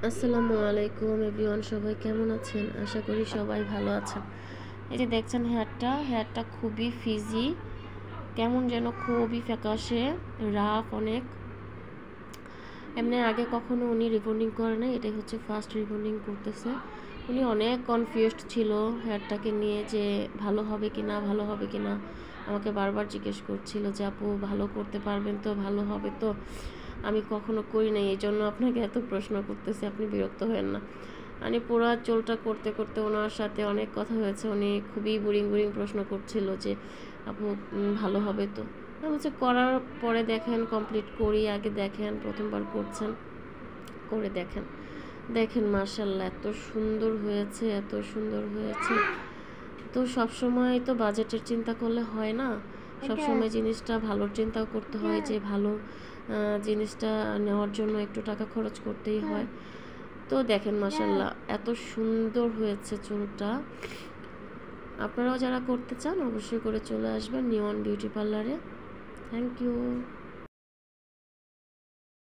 আসসালামু আলাইকুম এভরিওয়ান, সবাই কেমন আছেন? আশা করি সবাই ভালো আছেন। এই যে দেখছেন হেয়ারটা খুবই ফিজি, কেমন যেন খুবই ফ্যাকাশে, রাফ অনেক। এমনি আগে কখনো উনি রিবন্ডিং করে নাই, এটাই হচ্ছে ফার্স্ট রিবন্ডিং করতেছে। উনি অনেক কনফিউজড ছিল হেয়ারটাকে নিয়ে, যে ভালো হবে কি না ভালো হবে কি না। আমাকে বারবার জিজ্ঞেস করছিল যে আপু ভালো করতে পারবেন তো, ভালো হবে তো। আমি কখনো করি নাই, এই জন্য আপনাকে এত প্রশ্ন করতেছি, আপনি বিরক্ত হবেন না। মানে পুরো চুলটা করতে করতে ওনার সাথে অনেক কথা হয়েছে, উনি খুবই বোরিং প্রশ্ন করছিল যে আপু ভালো হবে তো। আমি বলছি করার পরে দেখেন, কমপ্লিট করি আগে দেখেন, প্রথমবার করছেন, করে দেখেন। দেখেন মাশাআল্লাহ এত সুন্দর হয়েছে, এত সুন্দর হয়েছে। তো সবসময় তো বাজেটের চিন্তা করলে হয় না, সবসময় জিনিসটা ভালোর চিন্তাও করতে হয়, যে ভালো জিনিসটা নেওয়ার জন্য একটু টাকা খরচ করতেই হয়। তো দেখেন মাশাআল্লাহ এত সুন্দর হয়েছে চুলটা। আপনারাও যারা করতে চান অবশ্যই করে চলে আসবেন নিওয়ান বিউটি পার্লারে। Thank you.